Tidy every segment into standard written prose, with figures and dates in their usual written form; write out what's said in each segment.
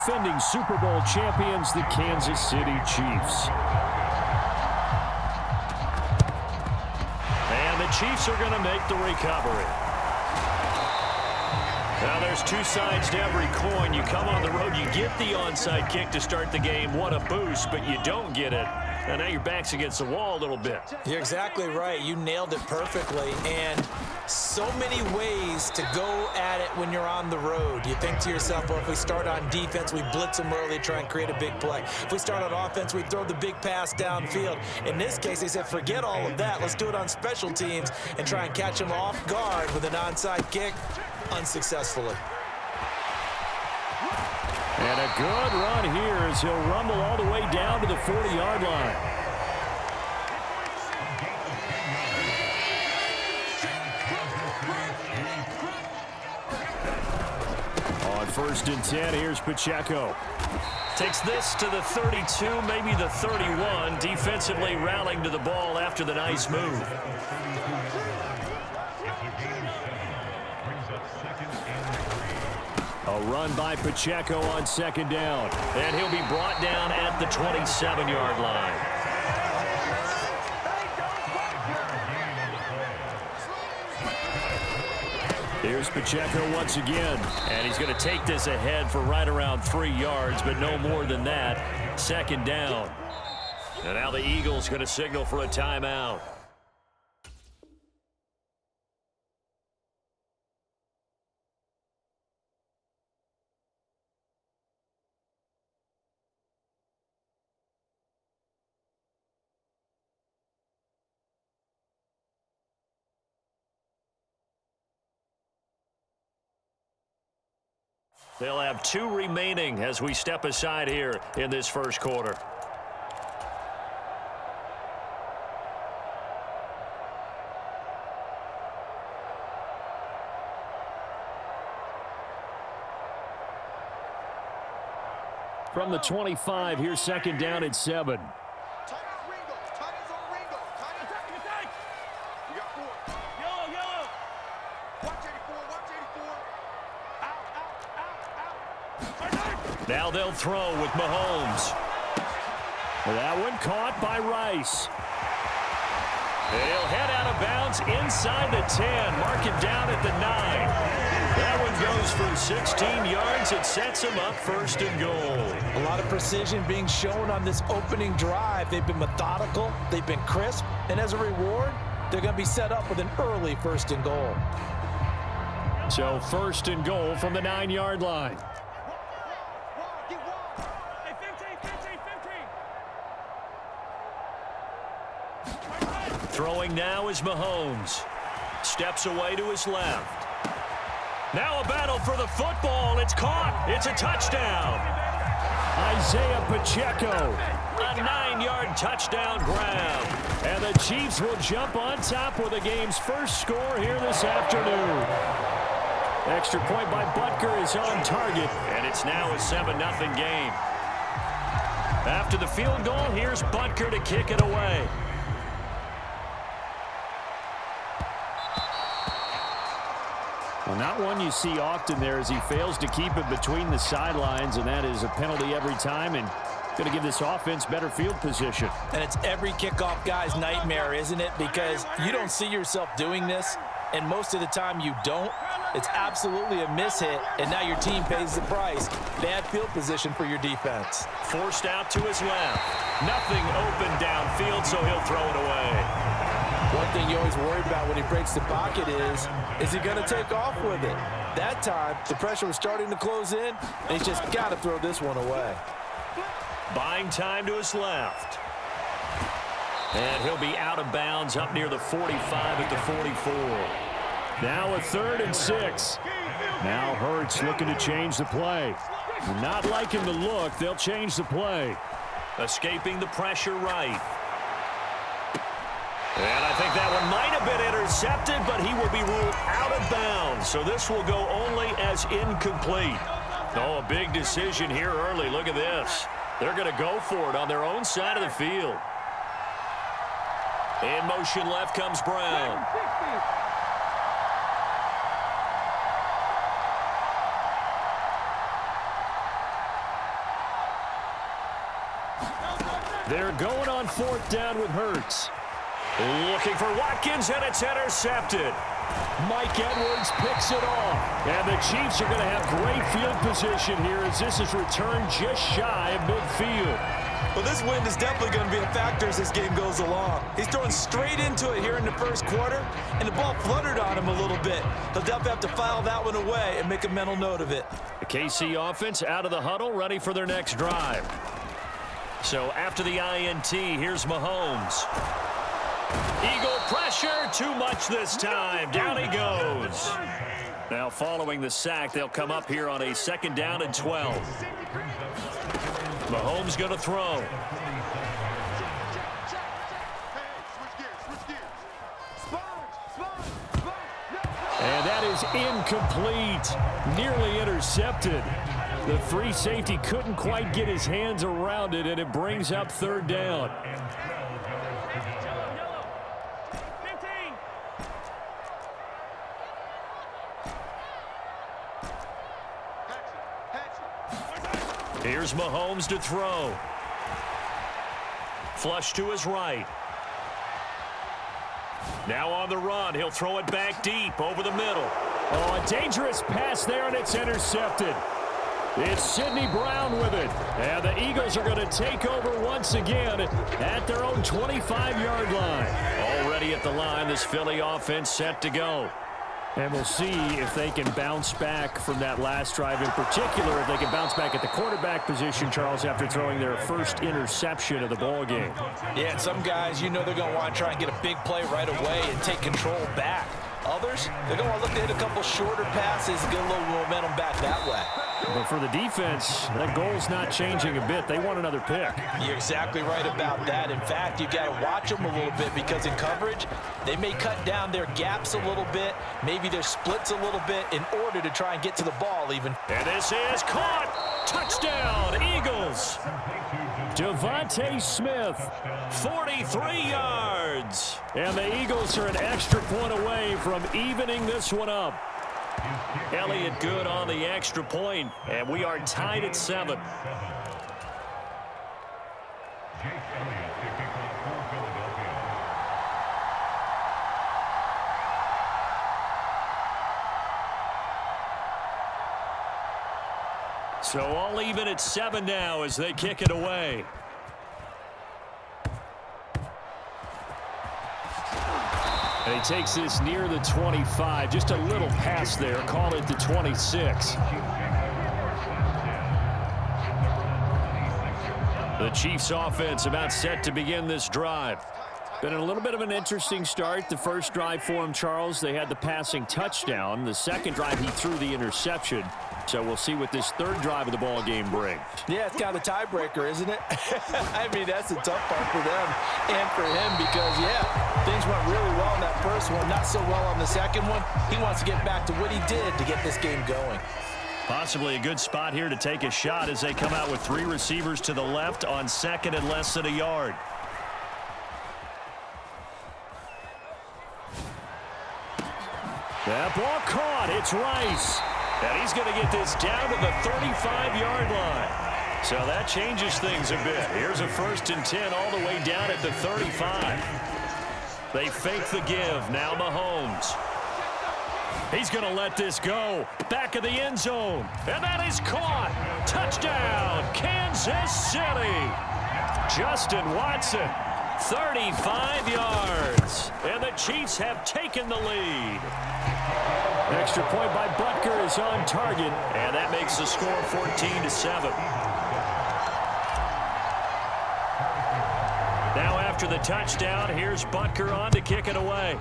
Defending Super Bowl champions, the Kansas City Chiefs. And the Chiefs are going to make the recovery. Now there's two sides to every coin. You come on the road, you get the onside kick to start the game. What a boost, but you don't get it. And now your back's against the wall a little bit. You're exactly right. You nailed it perfectly. And so many ways to go at it when you're on the road. You think to yourself, well, if we start on defense, we blitz them early, try and create a big play. If we start on offense, we throw the big pass downfield. In this case, they said, forget all of that. Let's do it on special teams and try and catch them off guard with an onside kick unsuccessfully. And a good run here as he'll rumble all the way down to the 40-yard line. On 1st and 10, here's Pacheco. Takes this to the 32, maybe the 31. Defensively rallying to the ball after the nice move. A run by Pacheco on 2nd down. And he'll be brought down at the 27-yard line. Here's Pacheco once again. And he's going to take this ahead for right around 3 yards, but no more than that. 2nd down. And now the Eagles going to signal for a timeout. They'll have 2 remaining as we step aside here in this first quarter. From the 25, here's 2nd down at 7. Now they'll throw with Mahomes. That one caught by Rice. And he'll head out of bounds inside the 10. Mark him down at the 9. That one goes for 16 yards. It sets him up 1st and goal. A lot of precision being shown on this opening drive. They've been methodical. They've been crisp. And as a reward, they're going to be set up with an early 1st and goal. So 1st and goal from the 9-yard line. Throwing now is Mahomes. Steps away to his left. Now a battle for the football. It's caught. It's a touchdown. Isaiah Pacheco. A 9-yard touchdown grab. And the Chiefs will jump on top with the game's first score here this afternoon. Extra point by Butker is on target. And it's now a 7-0 game. After the field goal, here's Butker to kick it away. Well, not one you see often there as he fails to keep it between the sidelines, and that is a penalty every time and going to give this offense better field position. And it's every kickoff guy's nightmare, isn't it? Because you don't see yourself doing this, and most of the time you don't. It's absolutely a mishit, and now your team pays the price. Bad field position for your defense. Forced out to his left. Nothing open downfield, so he'll throw it away. One thing you always worry about when he breaks the pocket is he going to take off with it? That time, the pressure was starting to close in, and he's just got to throw this one away. Buying time to his left. And he'll be out of bounds up near the 45 at the 44. Now a 3rd and 6. Now Hurts looking to change the play. Not liking the look, they'll change the play. Escaping the pressure right. And I think that one might have been intercepted, but he will be ruled out of bounds. So this will go only as incomplete. Oh, a big decision here early. Look at this. They're going to go for it on their own side of the field. In motion left comes Brown. They're going on 4th down with Hurts. Looking for Watkins, and it's intercepted. Mike Edwards picks it off. And the Chiefs are going to have great field position here as this is returned just shy of midfield. Well, this wind is definitely going to be a factor as this game goes along. He's throwing straight into it here in the first quarter, and the ball fluttered on him a little bit. He'll definitely have to file that one away and make a mental note of it. The KC offense out of the huddle, ready for their next drive. So after the INT, here's Mahomes. Eagle pressure, too much this time. Down he goes. Now following the sack, they'll come up here on a 2nd down and 12. Mahomes going to throw. And that is incomplete. Nearly intercepted. The free safety couldn't quite get his hands around it, and it brings up 3rd down. Here's Mahomes to throw. Flush to his right. Now on the run. He'll throw it back deep over the middle. Oh, a dangerous pass there, and it's intercepted. It's Sidney Brown with it. And the Eagles are going to take over once again at their own 25-yard line. Already at the line, this Philly offense set to go. And we'll see if they can bounce back from that last drive, in particular, if they can bounce back at the quarterback position, Charles, after throwing their first interception of the ball game. Yeah, and some guys, you know they're going to want to try and get a big play right away and take control back. Others, they're going to want to look to hit a couple shorter passes and get a little momentum back that way. But for the defense, that goal's not changing a bit. They want another pick. You're exactly right about that. In fact, you've got to watch them a little bit because in coverage, they may cut down their gaps a little bit, maybe their splits a little bit in order to try and get to the ball even. And this is caught. Touchdown, Eagles. Devontae Smith, 43 yards. And the Eagles are an extra point away from evening this one up. Elliott good on the extra point, and we are tied at 7. So all even at 7 now as they kick it away. And he takes this near the 25. Just a little pass there. Call it the 26. The Chiefs offense about set to begin this drive. Been a little bit of an interesting start. The first drive for him, Charles, they had the passing touchdown. The second drive, he threw the interception. So we'll see what this third drive of the ball game brings. Yeah, it's kind of a tiebreaker, isn't it? I mean, that's the tough part for them and for him because, yeah, things went really well in that first one, not so well on the second one. He wants to get back to what he did to get this game going. Possibly a good spot here to take a shot as they come out with 3 receivers to the left on 2nd and less than a yard. That ball caught. It's Rice. And he's going to get this down to the 35-yard line. So that changes things a bit. Here's a 1st and 10 all the way down at the 35. They fake the give. Now Mahomes. He's going to let this go. Back of the end zone. And that is caught. Touchdown, Kansas City. Justin Watson, 35 yards. And the Chiefs have taken the lead. Extra point by Butker is on target. And that makes the score 14-7. Now after the touchdown, here's Butker on to kick it away.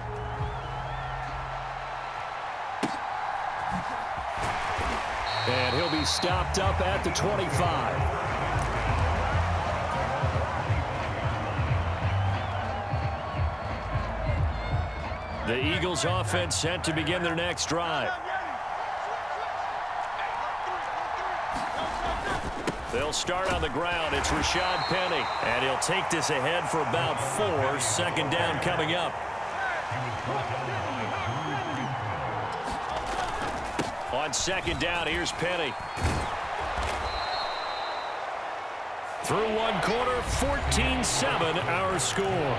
And he'll be stopped up at the 25. The Eagles offense set to begin their next drive. They'll start on the ground. It's Rashad Penny. And he'll take this ahead for about 4. 2nd down coming up. On 2nd down, here's Penny. Through one quarter, 14-7 our score.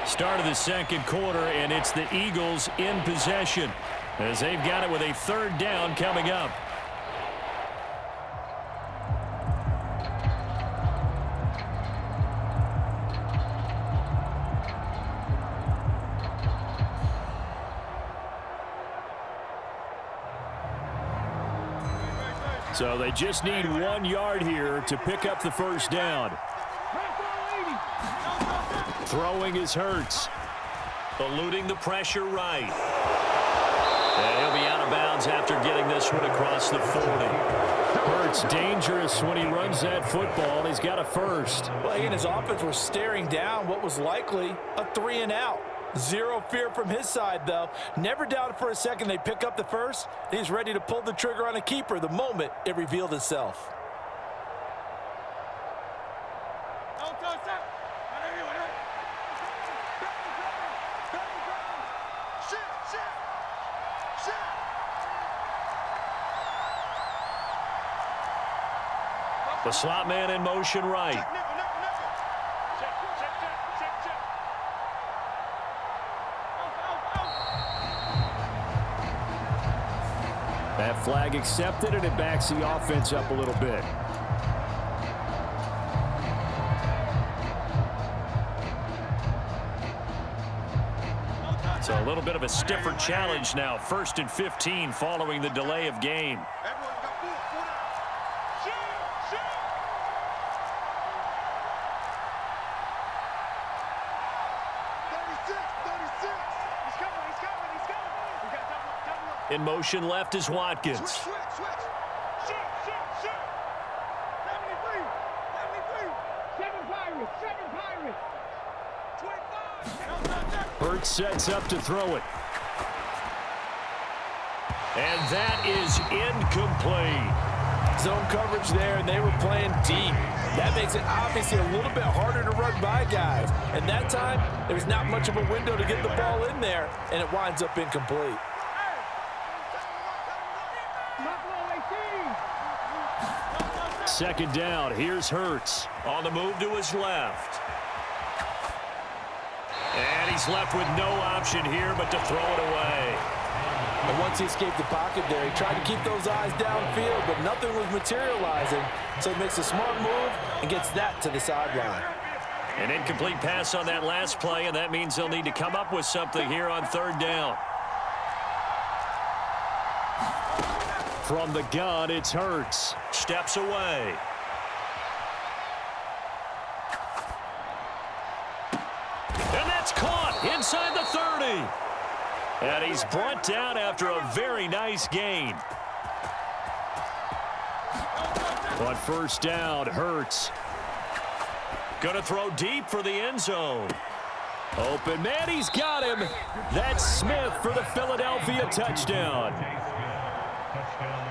Start of the second quarter, and it's the Eagles in possession as they've got it with a third down coming up. So they just need 1 yard here to pick up the first down. Throwing is Hurts. Eluding the pressure right. And he'll be out of bounds after getting this one across the 40. Hurts dangerous when he runs that football. He's got a first. Well, again, his offense was staring down what was likely a 3-and-out. Zero fear from his side, though. Never doubted for a second they'd pick up the first. He's ready to pull the trigger on a keeper the moment it revealed itself. The slot man in motion right. That flag accepted, and it backs the offense up a little bit. So a little bit of a stiffer challenge now. 1st and 15 following the delay of game. In motion left is Watkins. Hurts sets up to throw it. And that is incomplete. Zone coverage there, and they were playing deep. That makes it obviously a little bit harder to run by guys. And that time, there's not much of a window to get the ball in there, and it winds up incomplete. Second down. Here's Hurts. On the move to his left. And he's left with no option here but to throw it away. And once he escaped the pocket there, he tried to keep those eyes downfield, but nothing was materializing. So he makes a smart move and gets that to the sideline. An incomplete pass on that last play, and that means they'll need to come up with something here on third down. From the gun, it's Hurts. Steps away. And that's caught inside the 30. And he's brought down after a very nice gain. On first down, Hurts. Gonna throw deep for the end zone. Open man, he's got him. That's Smith for the Philadelphia touchdown.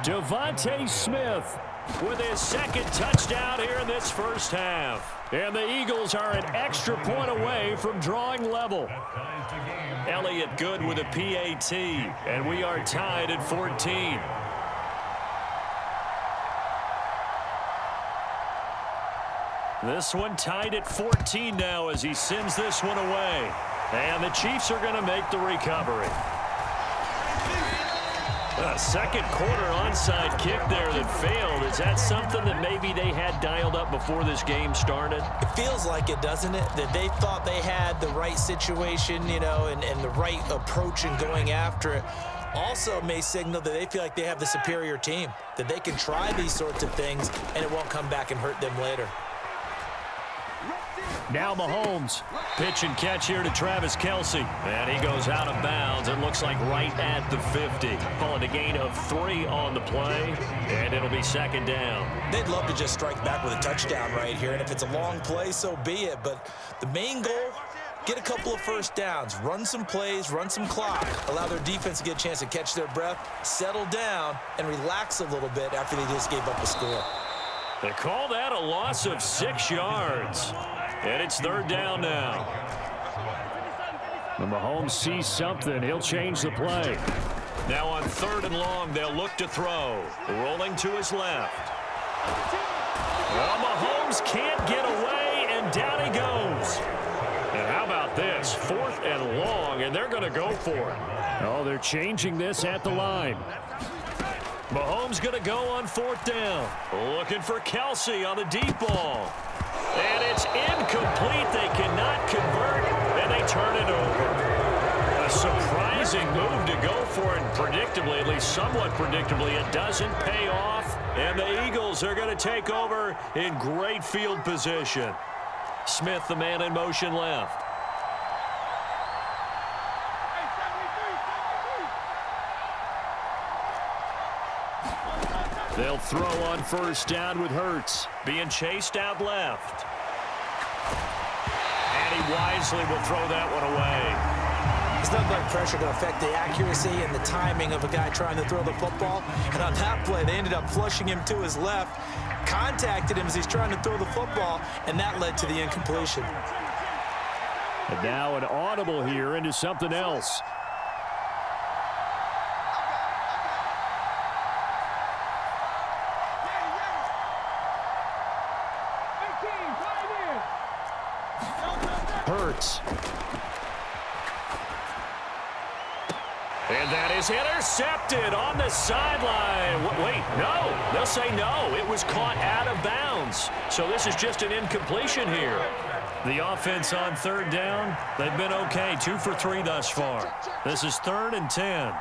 Devontae Smith with his second touchdown here in this first half. And the Eagles are an extra point away from drawing level. Elliott Good with a PAT, and we are tied at 14. This one tied at 14 now as he sends this one away. And the Chiefs are going to make the recovery. A second quarter onside kick there that failed. Is that something that maybe they had dialed up before this game started? It feels like it, doesn't it? That they thought they had the right situation, you know, and the right approach in going after it. Also may signal that they feel like they have the superior team, that they can try these sorts of things and it won't come back and hurt them later. Now Mahomes. Pitch and catch here to Travis Kelce. And he goes out of bounds. It looks like right at the 50. Calling a gain of 3 on the play. And it'll be second down. They'd love to just strike back with a touchdown right here. And if it's a long play, so be it. But the main goal, get a couple of first downs. Run some plays, run some clock. Allow their defense to get a chance to catch their breath, settle down, and relax a little bit after they just gave up a score. They call that a loss of 6 yards. And it's third down now. When Mahomes sees something, he'll change the play. Now on 3rd and long, they'll look to throw. Rolling to his left. Well, Mahomes can't get away, and down he goes. And how about this? 4th and long, and they're going to go for it. Oh, they're changing this at the line. Mahomes going to go on 4th down. Looking for Kelsey on the deep ball. And it's incomplete. They cannot convert, and they turn it over. A surprising move to go for it, and predictably, at least somewhat predictably, it doesn't pay off. And the Eagles are going to take over in great field position. Smith, the man in motion left. They'll throw on 1st down with Hurts. Being chased out left. And he wisely will throw that one away. There's nothing like pressure to affect the accuracy and the timing of a guy trying to throw the football. And on that play, they ended up flushing him to his left, contacted him as he's trying to throw the football, and that led to the incompletion. And now an audible here into something else. Hurts. And that is intercepted on the sideline. Wait, no. They'll say no. It was caught out of bounds. So this is just an incompletion here. The offense on 3rd down, they've been okay. 2 for 3 thus far. This is 3rd and 10.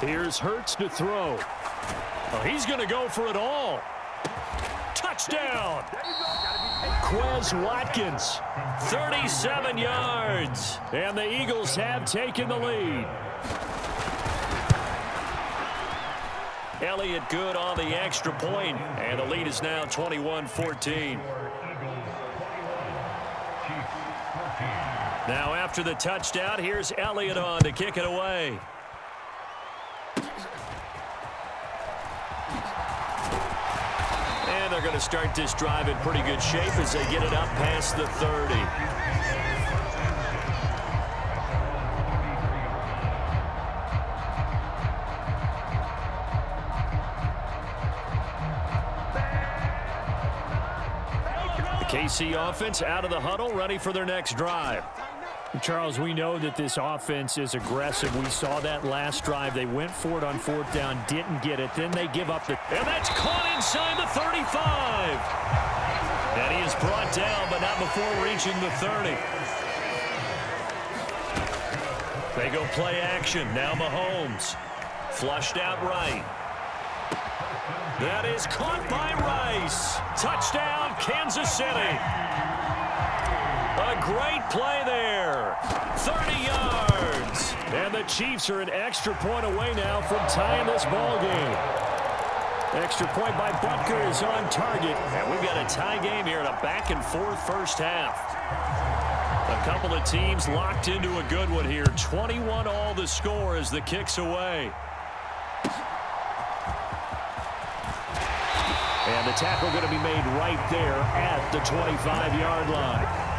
Here's Hurts to throw. Oh, he's going to go for it all. Touchdown! Quez Watkins, 37 yards. And the Eagles have taken the lead. Elliott good on the extra point, and the lead is now 21-14. Now after the touchdown, here's Elliott on to kick it away. And they're going to start this drive in pretty good shape as they get it up past the 30. The KC offense out of the huddle, ready for their next drive. Charles, we know that this offense is aggressive. We saw that last drive. They went for it on 4th down, didn't get it. Then they give up the... And that's caught inside the 35. And he is brought down, but not before reaching the 30. They go play action. Now Mahomes. Flushed out right. That is caught by Rice. Touchdown, Kansas City. A great play there. 30 yards. And the Chiefs are an extra point away now from tying this ball game. Extra point by Butker is on target. And we've got a tie game here in a back-and-forth first half. A couple of teams locked into a good one here. 21 all the score as the kick's away. And the tackle going to be made right there at the 25-yard line.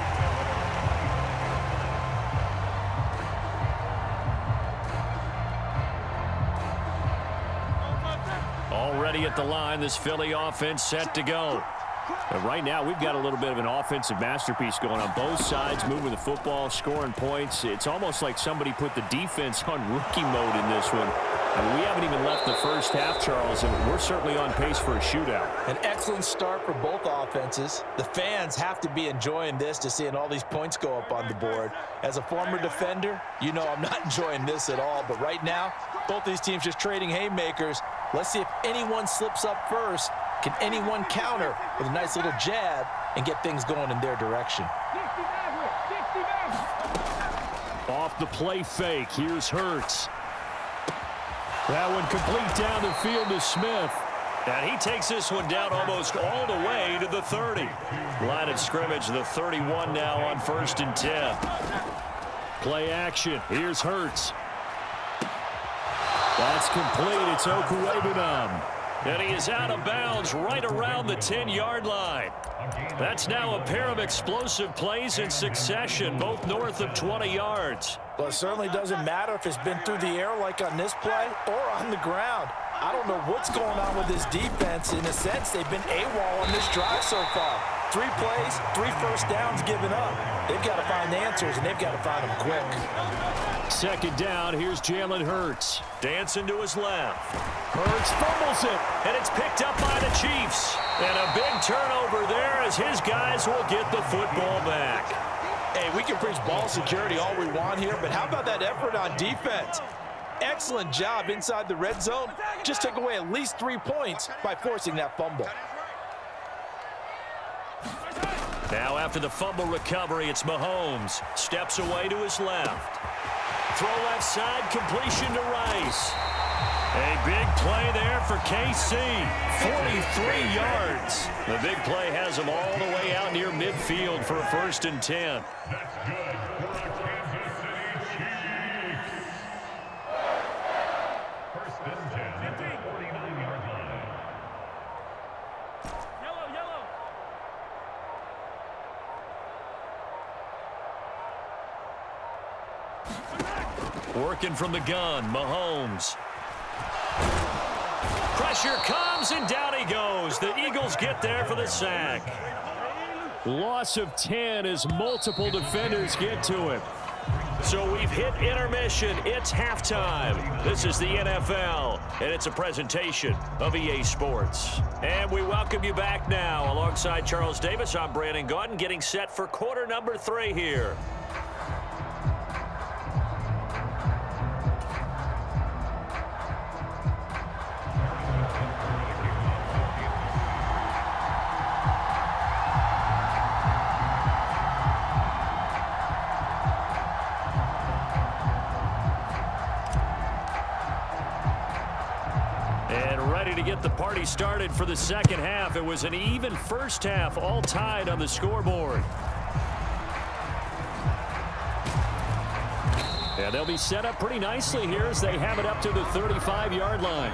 Already at the line, this Philly offense set to go. And right now, we've got a little bit of an offensive masterpiece going on both sides, moving the football, scoring points. It's almost like somebody put the defense on rookie mode in this one. I mean, we haven't even left the first half, Charles, and we're certainly on pace for a shootout. An excellent start for both offenses. The fans have to be enjoying this, to seeing all these points go up on the board. As a former defender, you know I'm not enjoying this at all. But right now, both these teams just trading haymakers. Let's see if anyone slips up first. Can anyone counter with a nice little jab and get things going in their direction? Off the play fake, here's Hurts. That one complete down the field to Smith. And he takes this one down almost all the way to the 30. Line of scrimmage, the 31 now on 1st and 10. Play action, here's Hurts. That's complete. It's Okuwebunam. And he is out of bounds right around the 10-yard line. That's now a pair of explosive plays in succession, both north of 20 yards. Well, it certainly doesn't matter if it's been through the air like on this play or on the ground. I don't know what's going on with this defense. In a sense, they've been AWOL on this drive so far. 3 plays, 3 first downs given up. They've got to find answers, and they've got to find them quick. Second down, here's Jalen Hurts. Dancing to his left. Hurts fumbles it. And it's picked up by the Chiefs. And a big turnover there as his guys will get the football back. Hey, we can preach ball security all we want here, but how about that effort on defense? Excellent job inside the red zone. Just took away at least 3 points by forcing that fumble. Now after the fumble recovery, it's Mahomes. Steps away to his left. Throw left side, completion to Rice. A big play there for KC. 43 yards. The big play has him all the way out near midfield for a 1st and 10. Working from the gun, Mahomes. Pressure comes, and down he goes. The Eagles get there for the sack. Loss of 10 as multiple defenders get to him. So we've hit intermission. It's halftime. This is the NFL, and it's a presentation of EA Sports. And we welcome you back now. Alongside Charles Davis, I'm Brandon Gaudin, getting set for quarter number 3 here. To get the party started for the second half. It was an even first half, all tied on the scoreboard. Yeah, they'll be set up pretty nicely here as they have it up to the 35-yard line.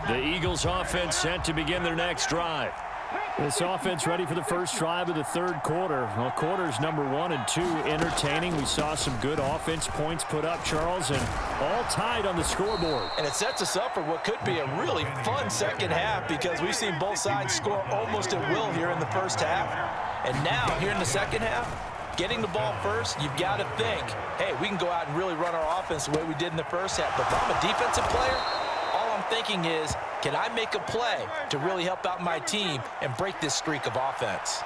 The Eagles offense set to begin their next drive. This offense ready for the first drive of the 3rd quarter. Well, quarters number 1 and 2 entertaining. We saw some good offense points put up, Charles, and all tied on the scoreboard. And it sets us up for what could be a really fun second half because we've seen both sides score almost at will here in the first half. And now, here in the second half, getting the ball first, you've got to think, hey, we can go out and really run our offense the way we did in the first half. But if I'm a defensive player, all I'm thinking is, can I make a play to really help out my team and break this streak of offense?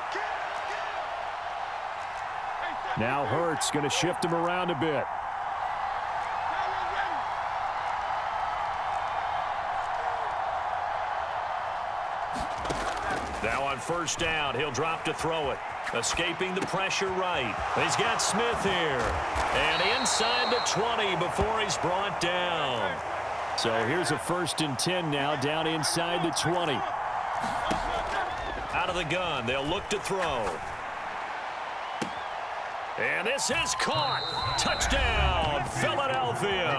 Now Hurts going to shift him around a bit. Now on first down, he'll drop to throw it. Escaping the pressure right. He's got Smith here. And inside the 20 before he's brought down. So here's a 1st and 10 now, down inside the 20. Out of the gun, they'll look to throw. And this is caught. Touchdown, Philadelphia.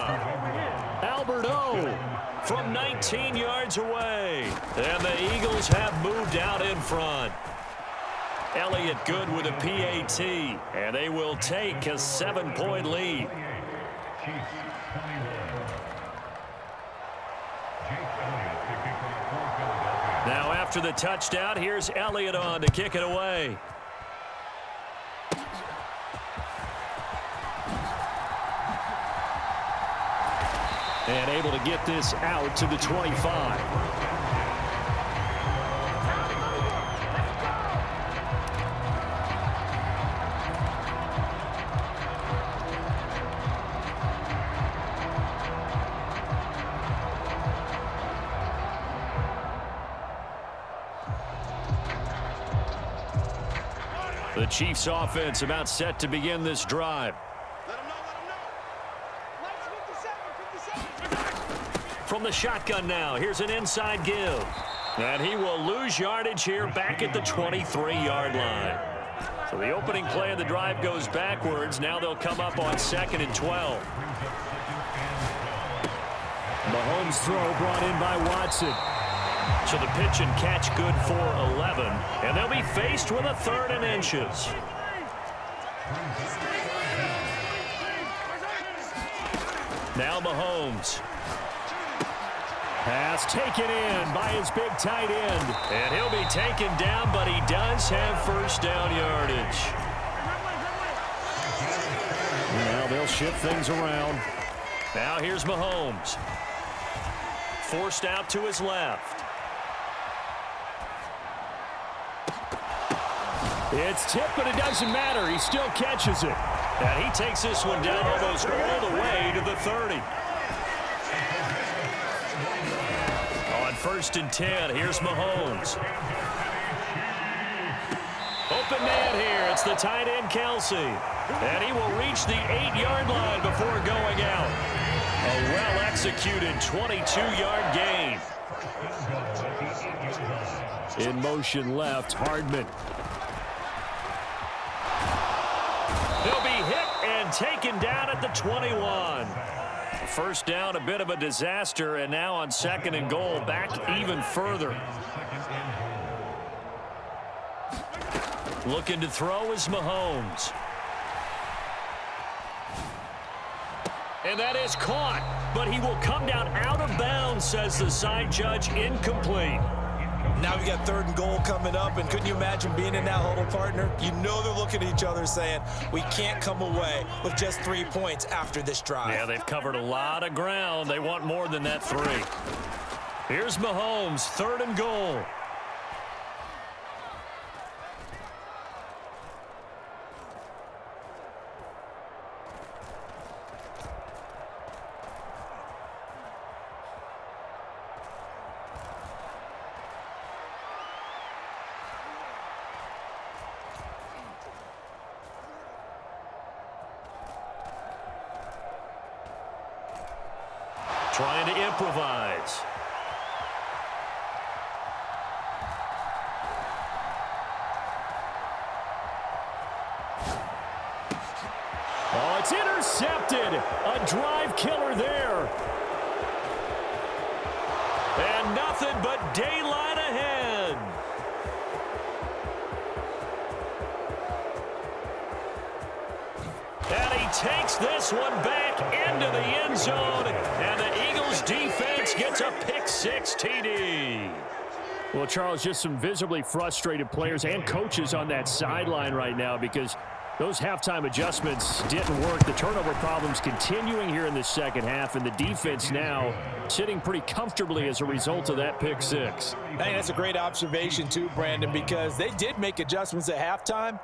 Albert O. From 19 yards away. And the Eagles have moved out in front. Elliott good with a PAT. And they will take a 7-point lead. Now after the touchdown, here's Elliott on to kick it away. And able to get this out to the 25. The Chiefs offense about set to begin this drive. From the shotgun now, here's an inside give. And he will lose yardage here back at the 23-yard line. So the opening play of the drive goes backwards. Now they'll come up on 2nd and 12. Mahomes' throw brought in by Watson. So the pitch and catch good for 11. And they'll be faced with a 3rd and inches. Now Mahomes. Pass taken in by his big tight end. And he'll be taken down, but he does have first down yardage. Now they'll shift things around. Now here's Mahomes. Forced out to his left. It's tipped, but it doesn't matter. He still catches it. And he takes this one down almost all the way to the 30. On 1st and 10, here's Mahomes. Open man here. It's the tight end, Kelsey. And he will reach the 8-yard line before going out. A well-executed 22-yard gain. In motion left, Hardman. He'll be hit and taken down at the 21. First down, a bit of a disaster, and now on 2nd and goal, back even further. Looking to throw is Mahomes. And that is caught, but he will come down out of bounds, says the side judge, incomplete. Now we got 3rd and goal coming up, and couldn't you imagine being in that huddle, partner? You know they're looking at each other saying, we can't come away with just 3 points after this drive. Yeah, they've covered a lot of ground. They want more than that 3. Here's Mahomes, 3rd and goal. Trying to improvise. Oh, it's intercepted. A drive killer there. And nothing but daylight ahead. And he takes this one back into the end zone. And the Eagles defense gets a pick-6 TD. Well, Charles, just some visibly frustrated players and coaches on that sideline right now because those halftime adjustments didn't work. The turnover problems continuing here in the second half, and the defense now sitting pretty comfortably as a result of that pick-6. Hey, that's a great observation too, Brandon, because they did make adjustments at halftime.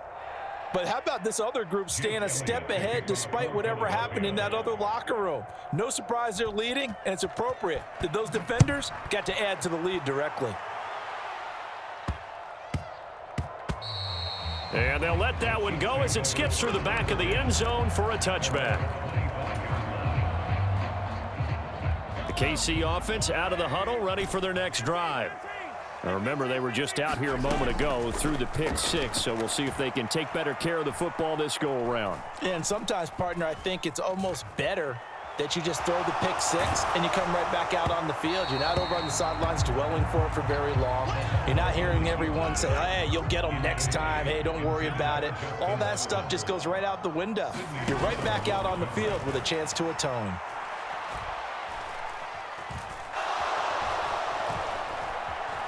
But how about this other group staying a step ahead despite whatever happened in that other locker room? No surprise they're leading, and it's appropriate that those defenders got to add to the lead directly. And they'll let that one go as it skips through the back of the end zone for a touchback. The KC offense out of the huddle, ready for their next drive. Now remember, they were just out here a moment ago through the pick-6, so we'll see if they can take better care of the football this go-around. And sometimes, partner, I think it's almost better that you just throw the pick-6 and you come right back out on the field. You're not over on the sidelines dwelling for it for very long. You're not hearing everyone say, hey, you'll get them next time. Hey, don't worry about it. All that stuff just goes right out the window. You're right back out on the field with a chance to atone.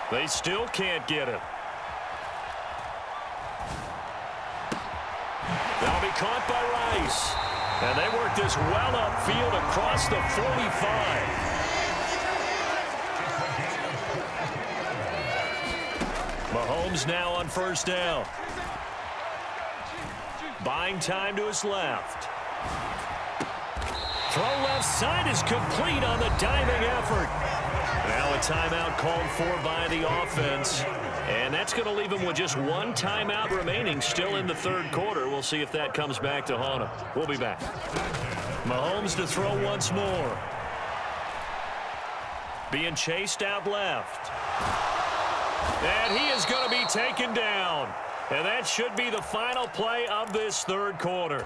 They still can't get it. They'll be caught by Rice. And they work this well upfield across the 45. Mahomes now on first down. Buying time to his left. Throw left side is complete on the diving effort. Now a timeout called for by the offense. And that's going to leave him with just one timeout remaining still in the third quarter. We'll see if that comes back to haunt him. We'll be back. Mahomes to throw once more. Being chased out left. And he is going to be taken down. And that should be the final play of this third quarter.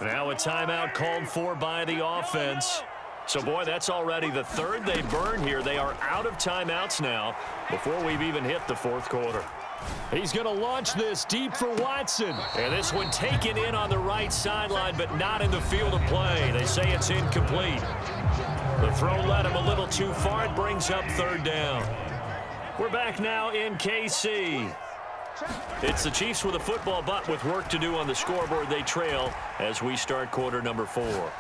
Now a timeout called for by the offense. So, boy, that's already the third they burned here. They are out of timeouts now before we've even hit the fourth quarter. He's going to launch this deep for Watson. And this one taken in on the right sideline, but not in the field of play. They say it's incomplete. The throw led him a little too far. It brings up third down. We're back now in KC. It's the Chiefs with a football, but with work to do on the scoreboard. They trail as we start quarter number 4.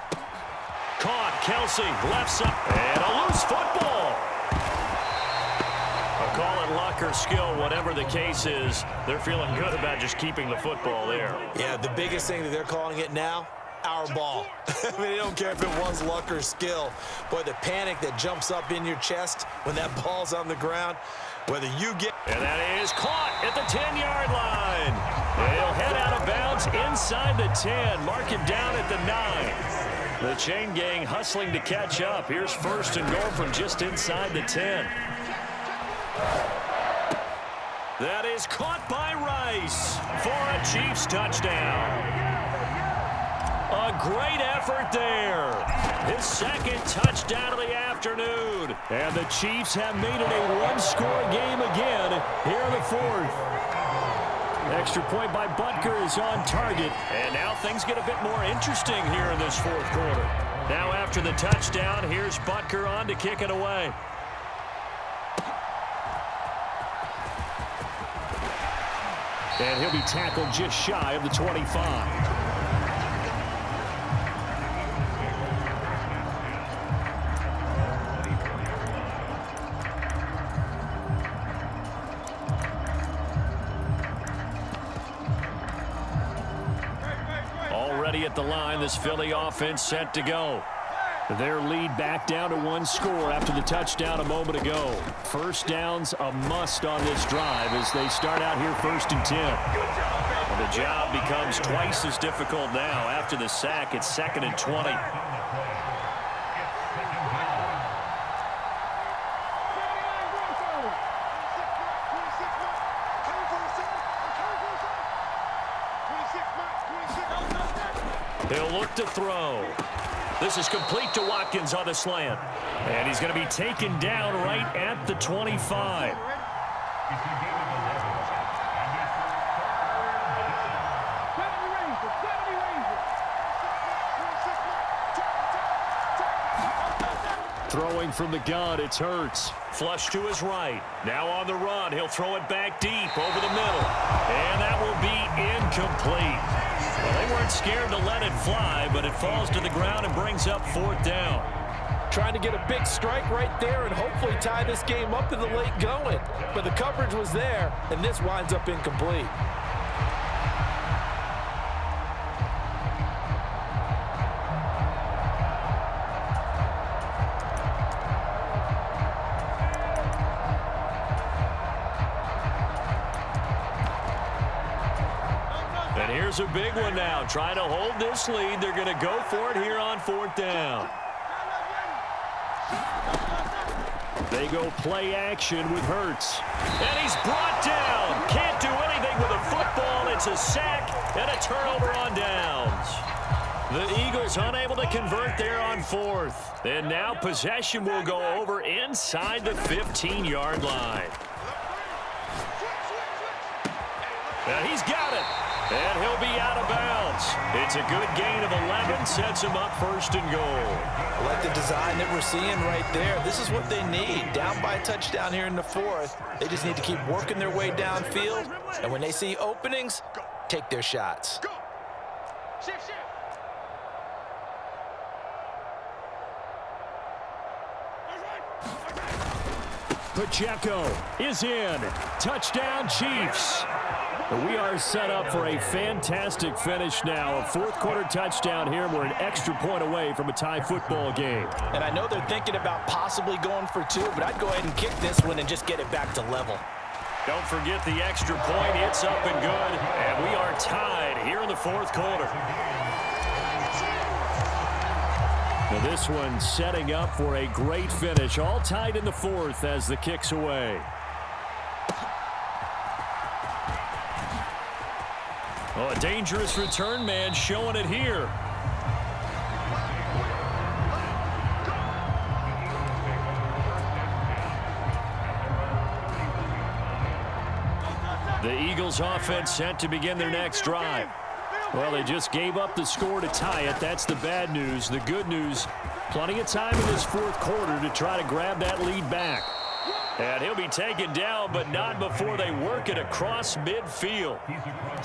Caught, Kelsey, left side, and a loose football. I'll call it luck or skill, whatever the case is. They're feeling good about just keeping the football there. Yeah, the biggest thing that they're calling it now, our ball. I mean, they don't care if it was luck or skill. Boy, the panic that jumps up in your chest when that ball's on the ground, whether you get... And that is caught at the 10-yard line. He'll head out of bounds inside the 10. Mark him down at the 9. The chain gang hustling to catch up. Here's first and goal from just inside the 10. That is caught by Rice for a Chiefs touchdown. A great effort there. His second touchdown of the afternoon. And the Chiefs have made it a one-score game again here in the fourth. Extra point by Butker is on target. And now things get a bit more interesting here in this fourth quarter. Now after the touchdown, here's Butker on to kick it away. And he'll be tackled just shy of the 25. Already at the line, this Philly offense set to go. Their lead back down to one score after the touchdown a moment ago. First down's a must on this drive as they start out here 1st and 10. And the job becomes twice as difficult now. After the sack, it's 2nd and 20. He'll look to throw. This is complete to Watkins on the slant. And he's going to be taken down right at the 25. Throwing from the gun, it's Hurts. Flush to his right. Now on the run. He'll throw it back deep over the middle. And that will be incomplete. Well, they weren't scared to let it fly, but it falls to the ground and brings up 4th down. Trying to get a big strike right there and hopefully tie this game up in the late going. But the coverage was there, and this winds up incomplete. And here's a big one now. Trying to hold this lead. They're going to go for it here on 4th down. They go play action with Hurts. And he's brought down. Can't do anything with a football. It's a sack and a turnover on downs. The Eagles unable to convert there on 4th. And now possession will go over inside the 15-yard line. And he's got it. And he'll be out of bounds. It's a good gain of 11. Sets him up 1st and goal. I like the design that we're seeing right there. This is what they need. Down by a touchdown here in the 4th. They just need to keep working their way downfield. And when they see openings, take their shots. Shift. Pacheco is in. Touchdown, Chiefs. We are set up for a fantastic finish now. A 4th quarter touchdown here. We're an extra point away from a tie football game. And I know they're thinking about possibly going for 2, but I'd go ahead and kick this one and just get it back to level. Don't forget the extra point. It's up and good. And we are tied here in the fourth quarter. Now this one setting up for a great finish. All tied in the fourth as the kick's away. Oh, a dangerous return man showing it here. The Eagles offense set to begin their next drive. Well, they just gave up the score to tie it. That's the bad news. The good news, plenty of time in this fourth quarter to try to grab that lead back. And he'll be taken down, but not before they work it across midfield.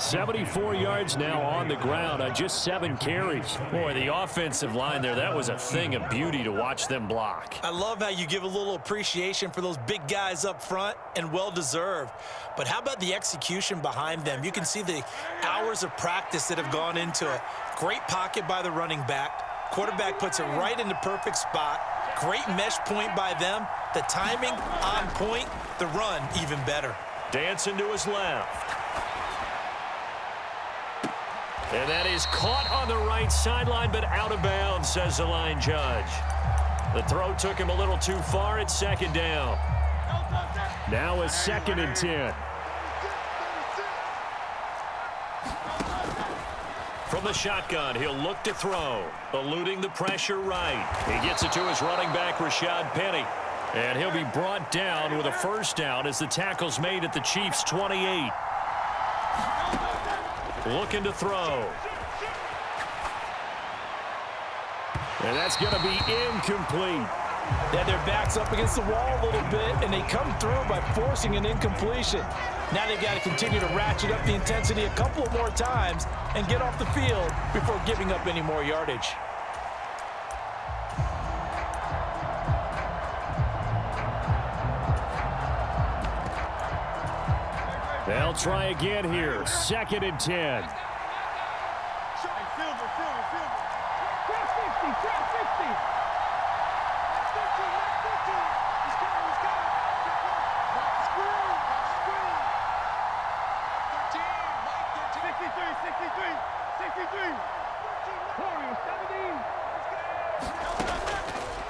74 yards now on the ground on just 7 carries. Boy, the offensive line there, that was a thing of beauty to watch them block. I love how you give a little appreciation for those big guys up front, and well-deserved. But how about the execution behind them? You can see the hours of practice that have gone into it. Great pocket by the running back. Quarterback puts it right in the perfect spot. Great mesh point by them. The timing on point. The run even better. Dancing to his left. And that is caught on the right sideline, but out of bounds, says the line judge. The throw took him a little too far. It's second down. Now a 2nd and 10. From the shotgun, he'll look to throw. Eluding the pressure right. He gets it to his running back, Rashad Penny. And he'll be brought down with a first down as the tackle's made at the Chiefs' 28. Looking to throw. And that's going to be incomplete. Yeah, their back's up against the wall a little bit, and they come through by forcing an incompletion. Now they've got to continue to ratchet up the intensity a couple more times and get off the field before giving up any more yardage. They'll try again here. 2nd and 10.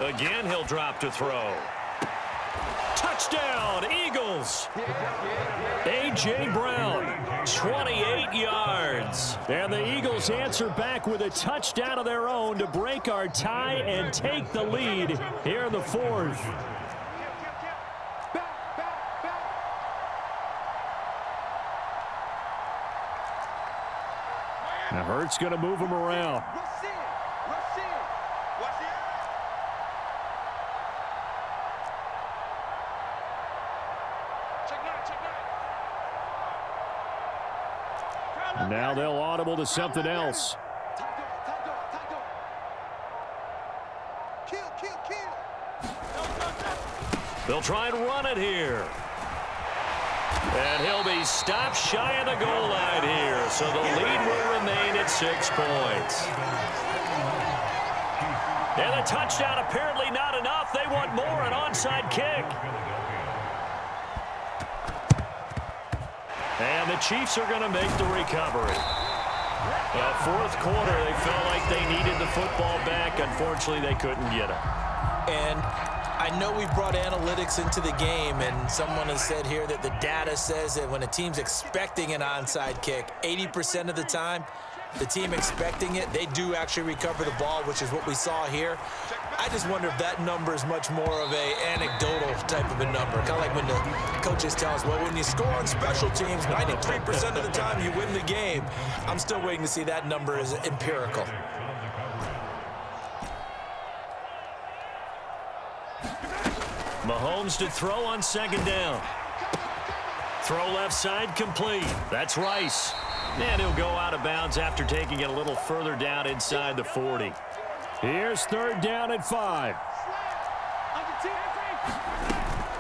Again, he'll drop to throw. Touchdown, Eagles! A.J. Brown, 28 yards. and the Eagles answer back with a touchdown of their own to break our tie and take the lead here in the fourth. Now Hurts going to move him around. And now they'll audible to something else. They'll try and run it here. And he'll be stopped shy of the goal line here. So the lead will remain at 6 points. And the touchdown apparently not enough. They want more, an onside kick. And the Chiefs are going to make the recovery. Fourth quarter, they felt like they needed the football back. Unfortunately, they couldn't get it. And I know we've brought analytics into the game, and someone has said here that the data says that when a team's expecting an onside kick, 80% of the time, the team expecting it, they do actually recover the ball, which is what we saw here. I just wonder if that number is much more of a anecdotal type of a number. Kind of like when the coaches tell us, well, when you score on special teams, 93% of the time you win the game. I'm still waiting to see that number is empirical. Mahomes to throw on second down. Throw left side complete. That's Rice. And he'll go out of bounds after taking it a little further down inside the 40. Here's 3rd down and 5.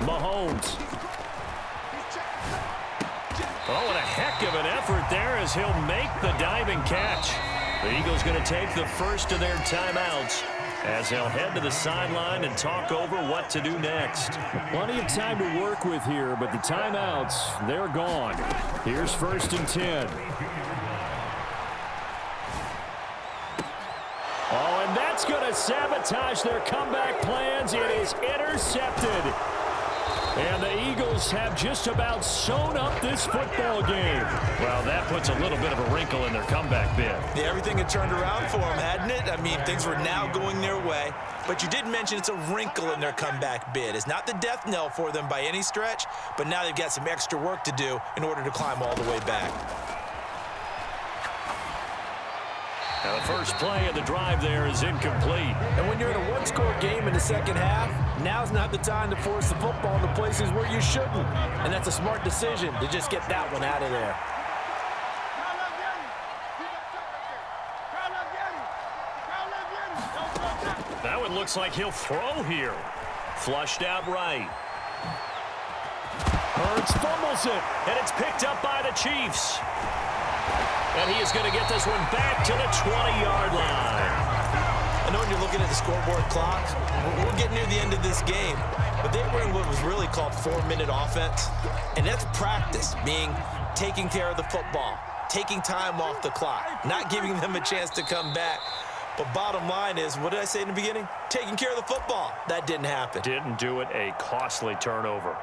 Mahomes. Oh, and a heck of an effort there as he'll make the diving catch. The Eagles going to take the first of their timeouts as they'll head to the sideline and talk over what to do next. Plenty of time to work with here, but the timeouts, they're gone. Here's 1st and 10. Oh, and that's going to sabotage their comeback plans. It is intercepted. And the Eagles have just about sewn up this football game. Well, that puts a little bit of a wrinkle in their comeback bid. Yeah, everything had turned around for them, hadn't it? I mean, things were now going their way. But you did mention it's a wrinkle in their comeback bid. It's not the death knell for them by any stretch, but now they've got some extra work to do in order to climb all the way back. Now, the first play of the drive there is incomplete. And when you're in a one-score game in the second half, now's not the time to force the football in the places where you shouldn't. And that's a smart decision to just get that one out of there. That one looks like he'll throw here. Flushed out right. Hurts fumbles it. And it's picked up by the Chiefs. And he is going to get this one back to the 20-yard line. I know when you're looking at the scoreboard clock, we're getting near the end of this game, but they were in what was really called 4-minute offense, and that's practice, meaning taking care of the football, taking time off the clock, not giving them a chance to come back. But bottom line is, what did I say in the beginning? Taking care of the football. That didn't happen. Didn't do it, a costly turnover.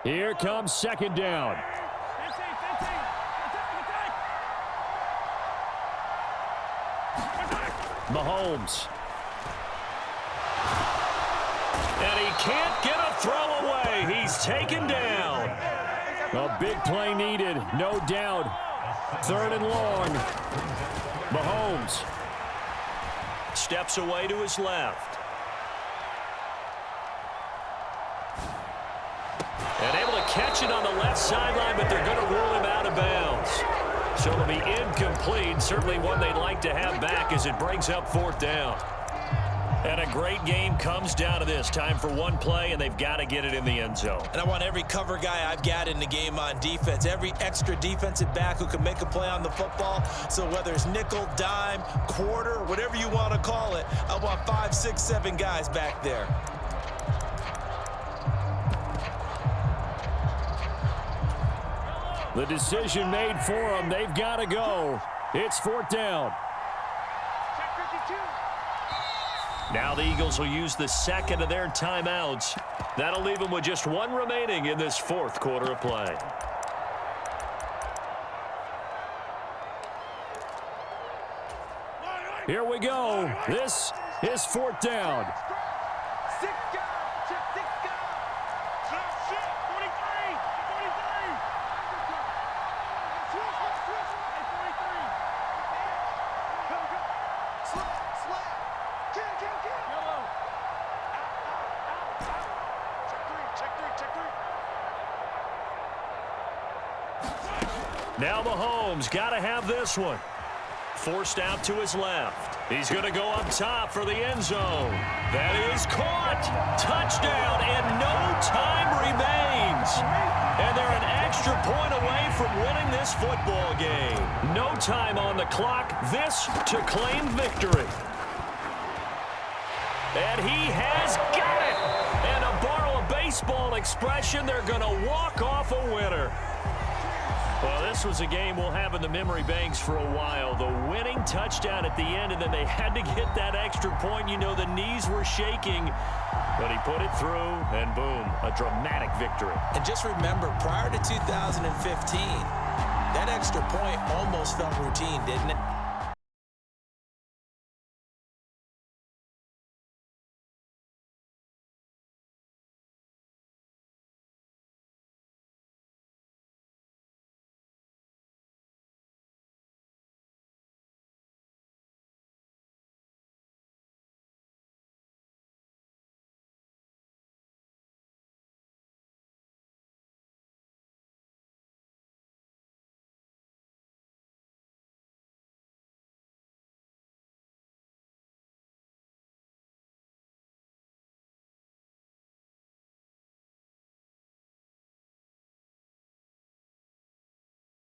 Here comes 2nd down. Mahomes. And he can't get a throw away. He's taken down. A big play needed, no doubt. 3rd and long. Mahomes. Steps away to his left. And able to catch it on the left sideline, but they're going to rule him out of bounds. So it'll be incomplete. Certainly one they'd like to have back as it brings up 4th down. And a great game comes down to this. Time for one play, and they've got to get it in the end zone. And I want every cover guy I've got in the game on defense, every extra defensive back who can make a play on the football. So whether it's nickel, dime, quarter, whatever you want to call it, I want 5, 6, 7 guys back there. The decision made for them. They've got to go. It's 4th down. Now the Eagles will use the 2nd of their timeouts. That'll leave them with just 1 remaining in this 4th quarter of play. Here we go. This is 4th down. Now Mahomes got to have this one. Forced out to his left. He's going to go up top for the end zone. That is caught. Touchdown, and no time remains. And they're an extra point away from winning this football game. No time on the clock. This to claim victory. And he has got it. And to borrow a baseball expression, they're going to walk off a winner. Well, this was a game we'll have in the memory banks for a while. The winning touchdown at the end, and then they had to get that extra point. You know, the knees were shaking, but he put it through, and boom, a dramatic victory. And just remember, prior to 2015, that extra point almost felt routine, didn't it?